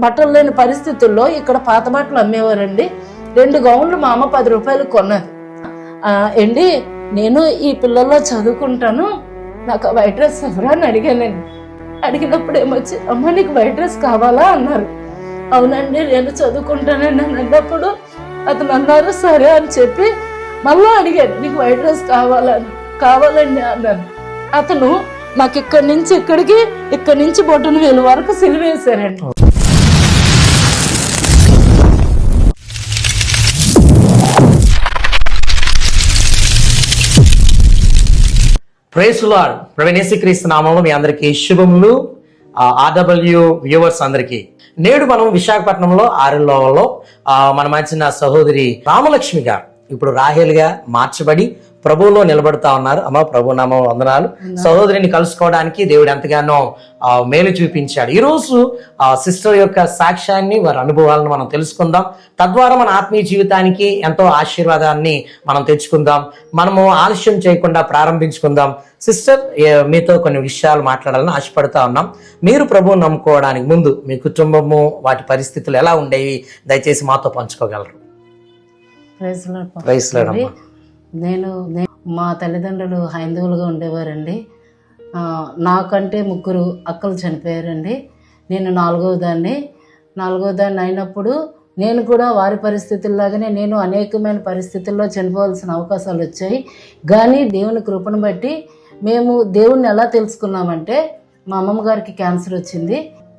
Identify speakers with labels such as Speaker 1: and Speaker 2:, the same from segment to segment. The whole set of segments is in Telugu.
Speaker 1: బట్టలు లేని పరిస్థితుల్లో ఇక్కడ పాత బట్టలు అమ్మేవారండి. 2 గౌన్లు మా అమ్మ 10 రూపాయలు కొన్నది. ఏంటి నేను ఈ పిల్లల్లో చదువుకుంటాను, నాకు వైట్ డ్రెస్ ఎవరా అని అడిగానండి. అడిగినప్పుడు ఏమొచ్చి అమ్మ నీకు వైట్ డ్రెస్ కావాలా అన్నారు. అవునండి నేను చదువుకుంటానండి అని అన్నప్పుడు అతను అన్నారు సరే అని చెప్పి మళ్ళీ అడిగాను నీకు వైట్ డ్రెస్ కావాలండి అన్నాను. అతను నాకు ఇక్కడి నుంచి బొట్టును వేలు వరకు సిలివేశారండి.
Speaker 2: Praise lord. ప్రభువైన యేసుక్రీస్తు నామములో మీ అందరికీ శుభములు. ఆర్డబ్ల్యూ వ్యూవర్స్ అందరికీ నేడు మనం విశాఖపట్నంలో ఆరులోవలో మన మధ్యన సహోదరి రామలక్ష్మి గారు ఇప్పుడు రాహేల్గా మార్చబడి ప్రభువులో నిలబడతా ఉన్నారు. అమ్మ ప్రభు నామ వందనాలు. సహోదరిని కలుసుకోవడానికి దేవుడు ఎంతగానో మేలు చూపించాడు. ఈరోజు సిస్టర్ యొక్క సాక్ష్యాన్ని, వారి అనుభవాలను మనం తెలుసుకుందాం. తద్వారా మన ఆత్మీయ జీవితానికి ఎంతో ఆశీర్వాదాన్ని మనం తెచ్చుకుందాం. మనము ఆలస్యం చేయకుండా ప్రారంభించుకుందాం. సిస్టర్ మీతో కొన్ని విషయాలు మాట్లాడాలని ఆశపడతా ఉన్నాం. మీరు ప్రభువుని నమ్ముకోవడానికి ముందు మీ కుటుంబము వాటి పరిస్థితులు ఎలా ఉండేవి దయచేసి మాతో పంచుకోగలరు? Praise lord.
Speaker 1: నేను మా తల్లిదండ్రులు హైందవులుగా ఉండేవారండి. నాకంటే 3 అక్కలు చనిపోయారండి. నేను 4వ దాన్ని అయినప్పుడు నేను కూడా వారి పరిస్థితుల్లాగానే నేను అనేకమైన పరిస్థితుల్లో చనిపోవాల్సిన అవకాశాలు వచ్చాయి. కానీ దేవుని కృపను బట్టి మేము దేవుణ్ణి ఎలా తెలుసుకున్నామంటే మా అమ్మమ్మ గారికి క్యాన్సర్ వచ్చింది.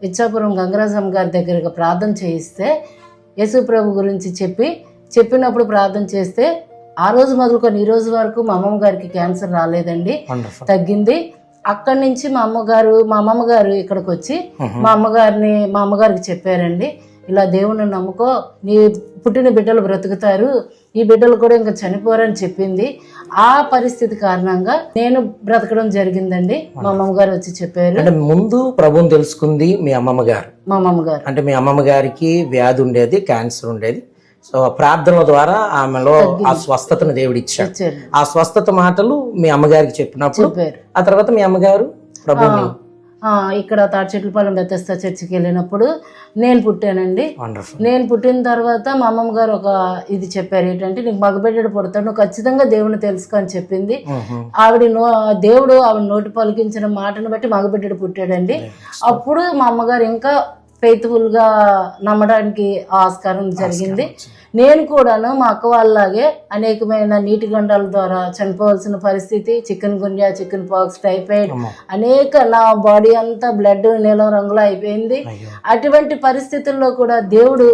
Speaker 1: ఇచ్చాపురం గంగరాజమ్మ గారి దగ్గరగా ప్రార్థన చేయిస్తే యేసు ప్రభు గురించి చెప్పినప్పుడు ప్రార్థన చేస్తే ఆ రోజు మొదలుకొని ఈ రోజు వరకు మా అమ్మమ్మ గారికి క్యాన్సర్ రాలేదండి, తగ్గింది. అక్కడి నుంచి మా అమ్మమ్మ గారు ఇక్కడికి వచ్చి మా అమ్మగారికి చెప్పారండి, ఇలా దేవుణ్ణి నమ్ముకో, నీ పుట్టిన బిడ్డలు బ్రతుకుతారు, ఈ బిడ్డలు కూడా ఇంకా చనిపోరని చెప్పింది. ఆ పరిస్థితి కారణంగా నేను బ్రతకడం జరిగిందండి. మా అమ్మమ్మ గారు వచ్చి చెప్పారు.
Speaker 2: అంటే ముందు ప్రభువుని తెలుసుకుంది మీ అమ్మమ్మ గారు.
Speaker 1: మా అమ్మమ్మ గారు అంటే
Speaker 2: మీ అమ్మమ్మ గారికి వ్యాధి ఉండేది, క్యాన్సర్ ఉండేది. సో ప్రార్థనల ద్వారా ఆమెలో ఆ స్వస్థతను దేవుడు ఇచ్చాడు. ఆ స్వస్థత మాటలు మీ అమ్మగారికి చెప్పినప్పుడు ఆ తర్వాత మీ అమ్మగారు ప్రభువుని
Speaker 1: ఇక్కడ తాడిచెట్లపాలెం బెతెస్తా చర్చికి వెళ్ళినప్పుడు నేను పుట్టానండి. నేను పుట్టిన తర్వాత మా అమ్మమ్మ గారు ఒక ఇది చెప్పారు, ఏంటంటే నీకు మగబిడ్డడు పుడతాడు, నువ్వు ఖచ్చితంగా దేవుని తెలుసుకో అని చెప్పింది. దేవుడు ఆవిడ నోటి పలికించిన మాటను బట్టి మగబిడ్డడు పుట్టాడండి. అప్పుడు మా అమ్మగారు ఇంకా ఫెయిత్ఫుల్ గా నమ్మడానికి ఆస్కారం జరిగింది. నేను కూడాను మా అక్క వాళ్ళలాగే అనేకమైన నీటి గండాల ద్వారా చనిపోవాల్సిన పరిస్థితి, చికెన్ గున్యా, చికెన్ పాక్స్, టైఫాయిడ్, నా బాడీ అంతా బ్లడ్ నీలం రంగులో అయిపోయింది. అటువంటి పరిస్థితుల్లో కూడా దేవుడు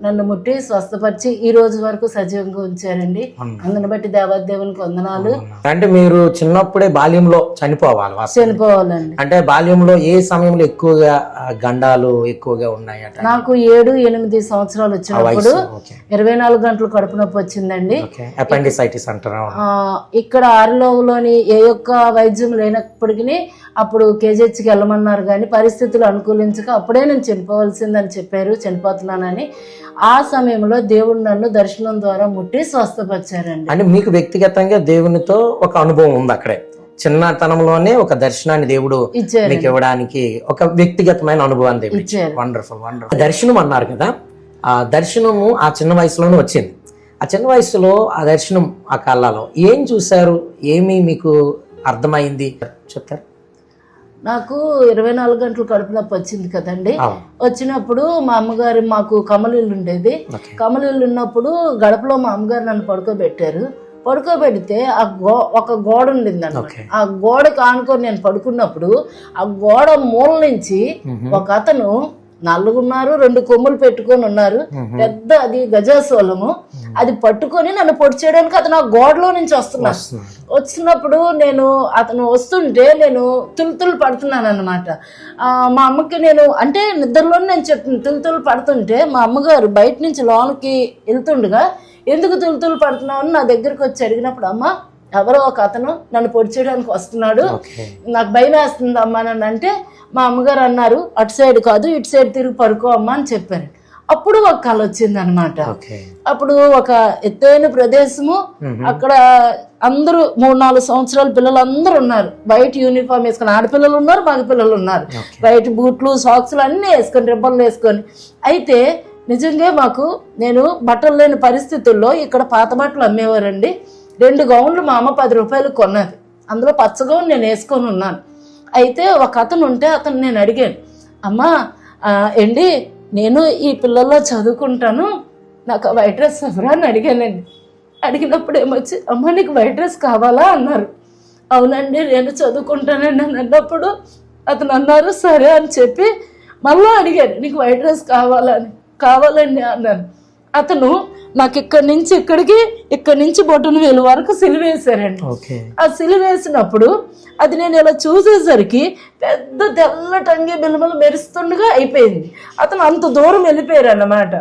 Speaker 1: నన్ను ముట్టి స్వస్థపరిచి ఈ రోజు వరకు సజీవంగా ఉంచారండి. అందుని బట్టి దేవాదేవునికి వందనాలు.
Speaker 2: అంటే మీరు చిన్నప్పుడే బాల్యంలో చనిపోవాలండి. అంటే బాల్యంలో ఏ సమయంలో ఎక్కువగా గండాలు ఎక్కువగా ఉన్నాయి?
Speaker 1: నాకు 7-8 సంవత్సరాలు వచ్చినప్పుడు 24 గంటలు కడుపు నొప్పి వచ్చిందండి.
Speaker 2: అపెండిసైటిస్ అంటారా?
Speaker 1: ఇక్కడ ఆరులోని ఏ యొక్క వైద్యం లేనప్పటికీ అప్పుడు కేజీహెచ్కి వెళ్ళమన్నారు, కానీ పరిస్థితులు అనుకూలించక అప్పుడే నేను చనిపోవాల్సిందని చెప్పారు, చనిపోతున్నానని. ఆ సమయంలో దేవుడు నన్ను దర్శనం ద్వారా ముట్టి స్వస్థపరిచారండి.
Speaker 2: అంటే మీకు వ్యక్తిగతంగా దేవునితో ఒక అనుభవం ఉంది. అక్కడే చిన్నతనంలోనే ఒక దర్శనాన్ని దేవుడు మీకు ఇవ్వడానికి ఒక వ్యక్తిగతమైన అనుభవాన్ని ఇచ్చారు. వండర్ఫుల్. దర్శనం అన్నారు కదా, ఆ దర్శనము ఆ చిన్న వయసులోనే వచ్చింది. ఆ చిన్న వయసులో ఆ దర్శనం, ఆ కళ్ళలో ఏం చూశారు, ఏమి మీకు అర్థమైంది చెప్తారు?
Speaker 1: నాకు 24 గంటలు కడుపు నొప్పి వచ్చింది కదండి. వచ్చినప్పుడు మా అమ్మగారు, మాకు కమలిల్లు ఉండేది. కమలిల్లు ఉన్నప్పుడు గడపలో మా అమ్మగారు నన్ను పడుకోబెడితే ఒక గోడ ఉండింది అన్నమాట. ఆ గోడకు ఆనుకొని నేను పడుకున్నప్పుడు ఆ గోడ మూల నుంచి ఒక అతను నలుగున్నారు, 2 కొమ్ములు పెట్టుకొని ఉన్నారు, పెద్ద అది గజాసోలము, అది పట్టుకొని నన్ను పొడి చేయడానికి అతను ఆ గోడలో నుంచి వచ్చినప్పుడు అతను వస్తుంటే నేను తులుతులు పడుతున్నాను అనమాట. మా అమ్మకి అంటే నిద్రలోనే నేను చెప్తున్నాను తులుతులు పడుతుంటే మా అమ్మగారు బయట నుంచి లోనికి వెళ్తుండగా ఎందుకు తులుతులు పడుతున్నావు అని నా దగ్గరికి వచ్చి అడిగినప్పుడు, అమ్మ ఎవరో ఒక అతను నన్ను పొడి చేయడానికి వస్తున్నాడు, నాకు భయం వేస్తుంది అమ్మా నన్ను అంటే, మా అమ్మగారు అన్నారు అటు సైడ్ కాదు ఇటు సైడ్ తిరిగి పడుకో అమ్మా అని చెప్పారు. అప్పుడు ఒక కళ వచ్చింది అనమాట. అప్పుడు ఒక ఎత్తైన ప్రదేశము, అక్కడ అందరూ 3-4 సంవత్సరాల పిల్లలు అందరూ ఉన్నారు. వైట్ యూనిఫామ్ వేసుకొని ఆడపిల్లలు ఉన్నారు, మగ పిల్లలు ఉన్నారు. వైట్ బూట్లు, సాక్స్లు అన్నీ వేసుకొని, రిబ్బన్లు వేసుకొని. అయితే నిజంగా నేను బట్టలు లేని పరిస్థితుల్లో ఇక్కడ పాత బట్టలు అమ్మేవారండి. 2 గౌన్లు మా అమ్మ 10 రూపాయలకు కొన్నది. అందులో పచ్చ గౌన్ నేను వేసుకొని ఉన్నాను. అయితే ఒక అతను ఉంటే అతను నేను అడిగాను, అమ్మా ఏంటి నేను ఈ పిల్లల్లో చదువుకుంటాను, నాకు వైట్ డ్రెస్ ఎవరా అని అడిగానండి. అడిగినప్పుడు ఏమొచ్చి, అమ్మ నీకు వైట్ డ్రెస్ కావాలా అన్నారు. అవునండి నేను చదువుకుంటానండి అని అన్నప్పుడు అతను అన్నారు సరే అని చెప్పి మళ్ళీ అడిగాను, నీకు వైట్ డ్రెస్ కావాలని. కావాలండి అన్నాను. అతను నాకు ఇక్కడి నుంచి ఇక్కడికి, ఇక్కడి నుంచి బొటన వేలు వరకు సిలువేశారండి. ఆ సిలువేసినప్పుడు అది నేను ఇలా చూసేసరికి పెద్ద తెల్లటి అంగి బిల్మలు మెరుస్తుండగా అయిపోయింది. అతను అంత దూరం వెళ్ళిపోయారు అన్నమాట.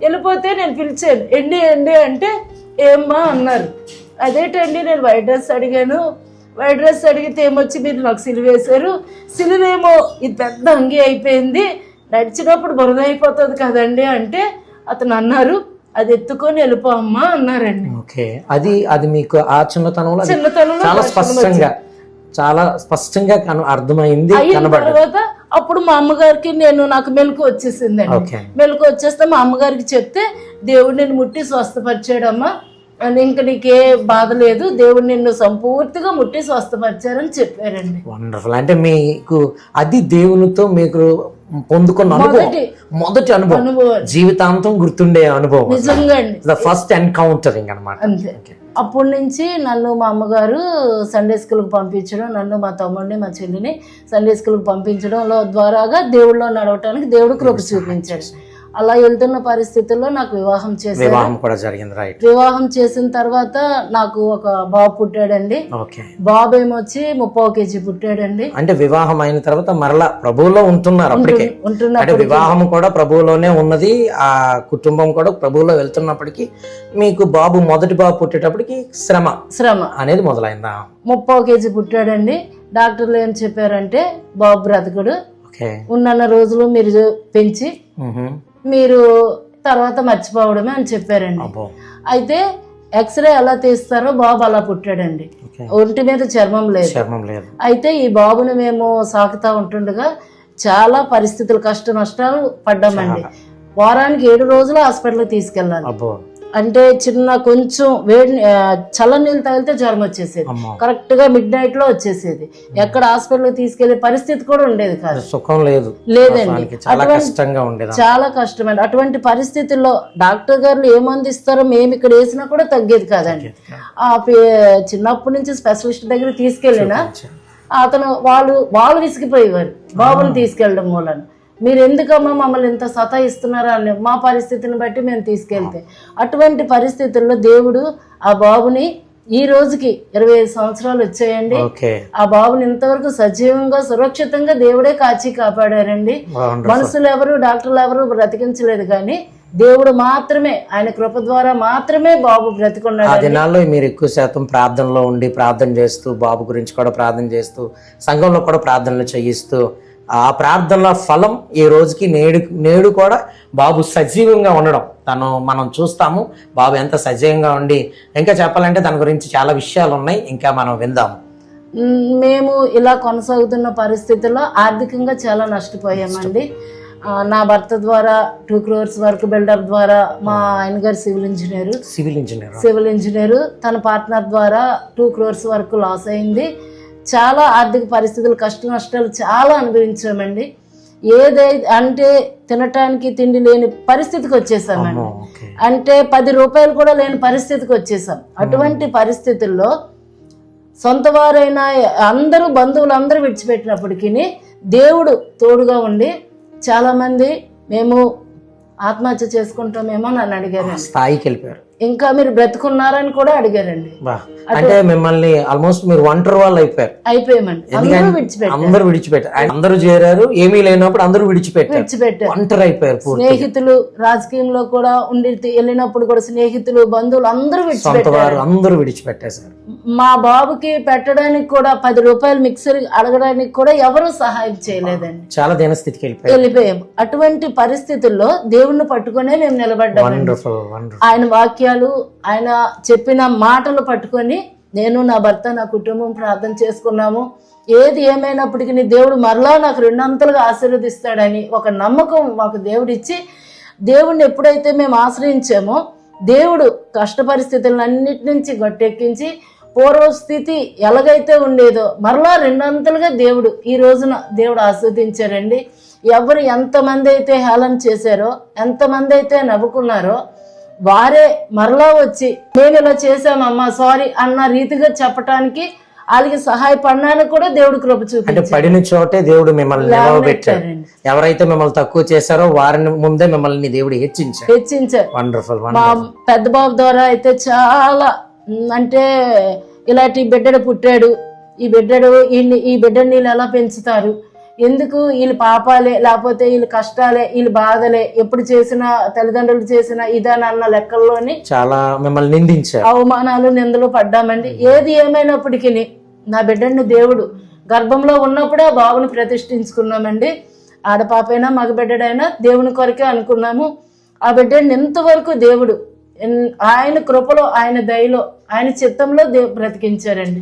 Speaker 1: వెళ్ళిపోతే నేను పిలిచాను, ఎండి అంటే ఏమ్మా అన్నారు. అదేంటండి నేను వైట్ డ్రెస్ అడిగాను, వైట్ డ్రెస్ అడిగితే ఏమొచ్చి మీరు నాకు సిలువేశారు, సిలువేమో ఇది పెద్ద అంగి అయిపోయింది, నడిచినప్పుడు బురద అయిపోతుంది కదండి అంటే అతను అన్నారు, అది ఎత్తుకొని వెళ్ళిపో అమ్మా అన్నారండి.
Speaker 2: ఓకే, అది మీకు ఆ చిన్నతనంలో చాలా స్పష్టంగా అర్థమైంది.
Speaker 1: తర్వాత అప్పుడు మా అమ్మగారికి నాకు మెలకు వచ్చేసిందండి. మెలకు వచ్చేస్తే మా అమ్మగారికి చెప్తే దేవుడు నిన్ను ముట్టి స్వస్థపరిచాడమ్మా, ఇంకా నీకే బాధ లేదు, దేవుడు నిన్ను సంపూర్తిగా ముట్టి స్వస్థపరిచారని చెప్పారండి.
Speaker 2: వండర్ఫుల్. అంటే మీకు అది దేవునితో మీకు పొందుకున్న మొదటి అనుభవం, జీవితాంతం గుర్తుండే అనుభవం,
Speaker 1: నిజంగా
Speaker 2: ఫస్ట్ ఎన్కౌంటరింగ్ అన్నమాట.
Speaker 1: అంతే. అప్పటి నుంచి నన్ను మా అమ్మగారు సండే స్కూల్కి పంపించడం, నన్ను మా తమ్ముడిని మా చెల్లిని సండే స్కూల్కి పంపించడం ద్వారాగా దేవుడిలో నడవటానికి దేవుడు కృప చూపించాడు. అలా వెళ్తున్న పరిస్థితుల్లో నాకు వివాహం చేశారు.
Speaker 2: వివాహం కూడా జరిగింది, రైట్.
Speaker 1: వివాహం చేసిన తర్వాత నాకు ఒక బాబు పుట్టాడండి. బాబు ఏమొచ్చి 30 కేజీ పుట్టాడండి.
Speaker 2: అంటే వివాహం అయిన తర్వాత మరలా ప్రభువులో ఉంటున్నారు అప్పటికే. అంటే వివాహం కూడా ప్రభువులోనే ఉన్నది, ఆ కుటుంబం కూడా ప్రభువులో వెళ్తున్నప్పటికీ మీకు మొదటి బాబు పుట్టేటప్పటికి శ్రమ అనేది మొదలైందా?
Speaker 1: 30 కేజీ పుట్టాడండి. డాక్టర్లు ఏం చెప్పారంటే బాబు బ్రతకుడు, ఉన్న రోజులు మీరు పెంచి మీరు తర్వాత మర్చిపోవడమే అని చెప్పారండి. అయితే ఎక్స్రే ఎలా తీస్తారో బాబు అలా పుట్టాడండి. ఒంటి మీద చర్మం లేదు. అయితే ఈ బాబుని మేము సాకుతా ఉంటుండగా చాలా పరిస్థితులు, కష్ట నష్టాలు పడ్డామండి. వారానికి 7 రోజులు హాస్పిటల్కి తీసుకెళ్ళాలి. అంటే చిన్న కొంచెం చల్ల నీళ్ళు తగిలితే జ్వరం వచ్చేసేది, కరెక్ట్ గా మిడ్-నైట్ లో వచ్చేసేది. ఎక్కడ హాస్పిటల్ తీసుకెళ్లే పరిస్థితి కూడా ఉండేది కాదు, సుఖం లేదండి. చాలా కష్టమండి. అటువంటి పరిస్థితుల్లో డాక్టర్ గారు ఏమందిస్తారో మేము ఇక్కడ వేసినా కూడా తగ్గేది కాదండి. చిన్నప్పటి నుంచి స్పెషలిస్ట్ దగ్గర తీసుకెళ్ళినా అతను వాళ్ళు విసిగిపోయేవారు బాబుని తీసుకెళ్ళడం మూలన. మీరు ఎందుకమ్మా మమ్మల్ని ఇంత సతాయిస్తున్నారా అని మా పరిస్థితిని బట్టి మేము తీసుకెళ్తే, అటువంటి పరిస్థితుల్లో దేవుడు ఆ బాబుని ఈ రోజుకి 25 సంవత్సరాలు వచ్చాయండి. ఆ బాబుని ఇంతవరకు సజీవంగా సురక్షితంగా దేవుడే కాచి కాపాడారండి. మనుషులు ఎవరు, డాక్టర్లు ఎవరు బ్రతికించలేదు, కానీ దేవుడు మాత్రమే, ఆయన కృప ద్వారా మాత్రమే బాబు బ్రతికున్నాడు.
Speaker 2: ఆ దినాల్లో మీరు ఎక్కువ శాతం ప్రార్థనలో ఉండి ప్రార్థన చేస్తూ, బాబు గురించి కూడా ప్రార్థన చేస్తూ, సంఘంలో కూడా ప్రార్థనలు చేయిస్తూ, ఆ ప్రార్థనల ఫలం ఈ రోజుకి నేడు కూడా బాబు సజీవంగా ఉండడం మనం చూస్తాము. బాబు ఎంత సజీవంగా ఉండి, ఇంకా చెప్పాలంటే దాని గురించి చాలా విషయాలు ఉన్నాయి, ఇంకా మనం విందాము.
Speaker 1: మేము ఇలా కొనసాగుతున్న పరిస్థితుల్లో ఆర్థికంగా చాలా నష్టపోయామండి. నా భర్త ద్వారా 2 crores వరకు, బిల్డర్ ద్వారా, మా ఆయన గారు సివిల్ ఇంజనీరు, తన పార్ట్నర్ ద్వారా 2 crores వరకు లాస్ అయింది. చాలా ఆర్థిక పరిస్థితులు, కష్ట నష్టాలు చాలా అనుభవించామండి. అంటే తినటానికి తిండి లేని పరిస్థితికి వచ్చేసామండి. అంటే 10 రూపాయలు కూడా లేని పరిస్థితికి వచ్చేసాం. అటువంటి పరిస్థితుల్లో సొంత వారైన అందరూ, బంధువులు అందరూ విడిచిపెట్టినప్పటికీ దేవుడు తోడుగా ఉండి చాలా మంది మేము ఆత్మహత్య చేసుకుంటామేమో నన్ను అడిగారు.
Speaker 2: స్థాయికి వెళ్ళిపోయారు.
Speaker 1: ఇంకా మీరు బ్రతుకున్నారని కూడా అడిగారండి.
Speaker 2: అంటే మిమ్మల్ని ఆల్మోస్ట్ మీరు ఒంటరి వాళ్ళు అయిపోయామండి. అందరూ విడిచిపెట్టారు. అందరూ చేరారు, ఏమీ లేనప్పుడు అందరూ విడిచిపెట్టారు, ఒంటరి అయిపోయారు.
Speaker 1: స్నేహితులు రాజకీయంలో కూడా ఉండి వెళ్ళినప్పుడు కూడా స్నేహితులు, బంధువులు అందరూ
Speaker 2: విడిచిపెట్టారు.
Speaker 1: మా బాబుకి పెట్టడానికి కూడా 10 రూపాయలు మిక్సర్ అడగడానికి కూడా ఎవరు సహాయం చేయలేదండి.
Speaker 2: చాలా దీనస్థితికి
Speaker 1: వెళ్ళిపోయాం. అటువంటి పరిస్థితుల్లో దేవుణ్ణి పట్టుకునే మేము నిలబడ్డాం. ఆయన వాక్యాలు, ఆయన చెప్పిన మాటలు పట్టుకొని నేను, నా భర్త, నా కుటుంబం ప్రార్థన చేసుకున్నాము. ఏది ఏమైనప్పటికీ దేవుడు మరలా నాకు రెండంతలుగా ఆశీర్వదిస్తాడని ఒక నమ్మకం మాకు దేవుడిచ్చి, దేవుడిని ఎప్పుడైతే మేము ఆశ్రయించామో దేవుడు కష్ట పరిస్థితులన్నిటి నుంచి గట్టెక్కించి పూర్వస్థితి ఎలాగైతే ఉండేదో మరలా రెండంతలుగా దేవుడు ఈ రోజున దేవుడు ఆస్వాదించారండి. ఎవరు ఎంతమంది అయితే హేళన చేశారో, ఎంతమంది అయితే నవ్వుకున్నారో వారే మరలా వచ్చి మేము ఇలా చేసామమ్మా సారీ అన్న రీతిగా చెప్పటానికి వాళ్ళకి సహాయపడడానికి కూడా దేవుడు కృప
Speaker 2: అంటే
Speaker 1: చూపించారు.
Speaker 2: పడిన చోటే దేవుడు మిమ్మల్ని నిలవబెట్టాడు. ఎవరైతే మిమ్మల్ని తక్కువ చేశారో వారిని ముందే మిమ్మల్ని దేవుడు హెచ్చించారు. వండర్ఫుల్.
Speaker 1: మా పెద్ద బాబు ద్వారా అయితే చాలా అంటే ఇలాంటి బిడ్డడు పుట్టాడు, ఈ బిడ్డని వీళ్ళు ఎలా పెంచుతారు, ఎందుకు వీళ్ళు పాపాలే లేకపోతే వీళ్ళు కష్టాలే వీళ్ళు బాధలే ఎప్పుడు చేసినా తల్లిదండ్రులు చేసిన ఇదానన్న లెక్కల్లోని
Speaker 2: చాలా మిమ్మల్ని నిందించారు,
Speaker 1: అవమానాలు నిందలు పడ్డామండి. ఏది ఏమైనప్పటికీ నా బిడ్డని దేవుడు గర్భంలో ఉన్నప్పుడే ఆ బాబుని ప్రతిష్ఠించుకున్నామండి. ఆడపాపైనా మగ బిడ్డడైనా దేవుని కొరకే అనుకున్నాము. ఆ బిడ్డని ఎంతవరకు దేవుడు ఆయన కృపలో, ఆయన దయలో, ఆయన చిత్తంలో బ్రతికించారండి.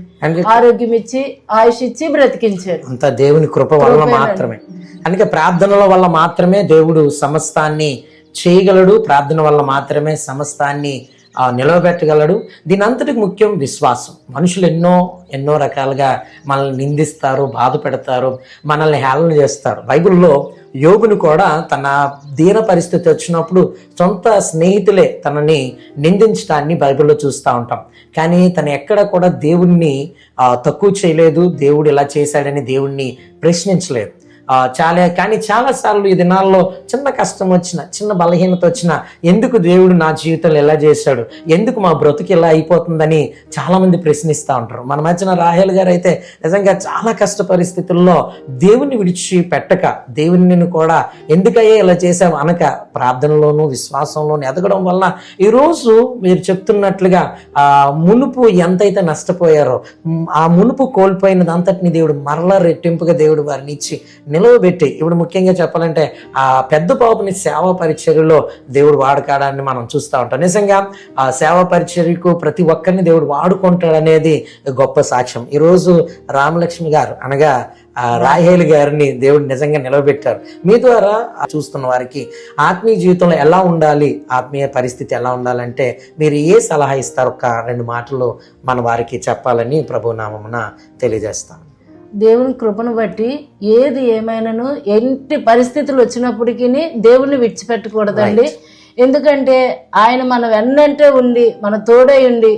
Speaker 1: ఆరోగ్యం ఇచ్చి ఆయుష్ ఇచ్చి బ్రతికించారు.
Speaker 2: అంత దేవుని కృప వల్ల మాత్రమే. అందుకే ప్రార్థనల వల్ల మాత్రమే దేవుడు సమస్తాన్ని చేయగలడు. ప్రార్థన వల్ల మాత్రమే సమస్తాన్ని నిలవబెట్టగలడు. దీని అంతటికి ముఖ్యం విశ్వాసం. మనుషులు ఎన్నో రకాలుగా మనల్ని నిందిస్తారు, బాధ పెడతారు, మనల్ని హేళన చేస్తారు. బైబిల్లో యోబును కూడా తన దీన పరిస్థితి వచ్చినప్పుడు సొంత స్నేహితులే తనని నిందించడాన్ని బైబిల్లో చూస్తూ ఉంటాం. కానీ తను ఎక్కడ కూడా దేవుణ్ణి తక్కువ చేయలేదు, దేవుడు ఇలా చేశాడని దేవుణ్ణి ప్రశ్నించలేదు. కానీ చాలాసార్లు ఈ దినాల్లో చిన్న కష్టం వచ్చినా, చిన్న బలహీనత వచ్చినా, ఎందుకు దేవుడు నా జీవితంలో ఎలా చేశాడు, ఎందుకు మా బ్రతుకు ఇలా అయిపోతుందని చాలా మంది ప్రశ్నిస్తూ ఉంటారు. మన మధ్యన రాహేల్ గారు అయితే నిజంగా చాలా కష్ట పరిస్థితుల్లో దేవుణ్ణి విడిచిపెట్టక, దేవుని కూడా ఎందుకయ్యే ఇలా చేసావు అనక ప్రార్థనలోను విశ్వాసంలోను ఎదగడం వల్ల ఈరోజు మీరు చెప్తున్నట్లుగా మునుపు ఎంతైతే నష్టపోయారో ఆ మునుపు కోల్పోయినది అంతటిని దేవుడు మరలా రెట్టింపుగా దేవుడు వారిని ఇచ్చి నిలవబెట్టి, ఇప్పుడు ముఖ్యంగా చెప్పాలంటే ఆ పెద్ద బాబుని సేవా పరిచర్యలో దేవుడు వాడుకోవడాన్ని మనం చూస్తూ ఉంటాం. నిజంగా ఆ సేవా పరిచర్యకు ప్రతి ఒక్కరిని దేవుడు వాడుకుంటాడనేది గొప్ప సాక్ష్యం. ఈరోజు రామలక్ష్మి గారు అనగా రాహేల్ గారిని దేవుడు నిజంగా నిలవబెట్టారు. మీ ద్వారా చూస్తున్న వారికి ఆత్మీయ జీవితంలో ఎలా ఉండాలి, ఆత్మీయ పరిస్థితి ఎలా ఉండాలంటే మీరు ఏ సలహా ఇస్తారు? ఒక 2 మాటలు మన వారికి చెప్పాలని ప్రభు నామమున తెలియజేస్తాను.
Speaker 1: దేవుని కృపను బట్టి ఏది ఏమైనాను ఎన్ని పరిస్థితులు వచ్చినప్పటికీ దేవుణ్ణి విడిచిపెట్టకూడదండి. ఎందుకంటే ఆయన మన వెన్నంటే ఉండి మన తోడై ఉండి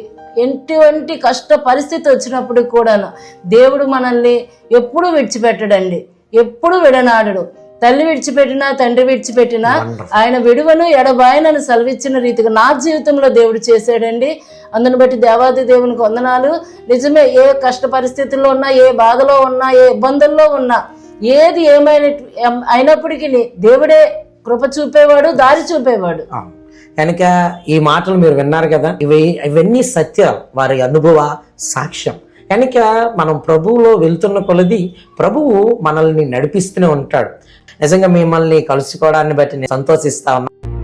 Speaker 1: ఎటువంటి కష్ట పరిస్థితి వచ్చినప్పుడు కూడాను దేవుడు మనల్ని ఎప్పుడూ విడిచిపెట్టడండి, ఎప్పుడు విడనాడడు. తల్లి విడిచిపెట్టినా తండ్రి విడిచిపెట్టినా ఆయన విడువను ఎడబాయనని సెలవిచ్చిన రీతిగా నా జీవితంలో దేవుడు చేశాడండి. అందుని బట్టి దేవాది దేవునికి వందనాలు. నిజమే, ఏ కష్ట పరిస్థితుల్లో ఉన్నా, ఏ బాధలో ఉన్నా, ఏ ఇబ్బందుల్లో ఉన్నా, ఏది అయినప్పటికీ దేవుడే కృప చూపేవాడు, దారి చూపేవాడు.
Speaker 2: కనుక ఈ మాటలు మీరు విన్నారు కదా, ఇవన్నీ సత్యాలు, వారి అనుభవ సాక్ష్యం. కనుక మనం ప్రభువులో వెళ్తున్న కొలది ప్రభువు మనల్ని నడిపిస్తూనే ఉంటాడు. నిజంగా మిమ్మల్ని కలుసుకోవడాన్ని బట్టి నేను సంతోషిస్తా ఉన్నాను.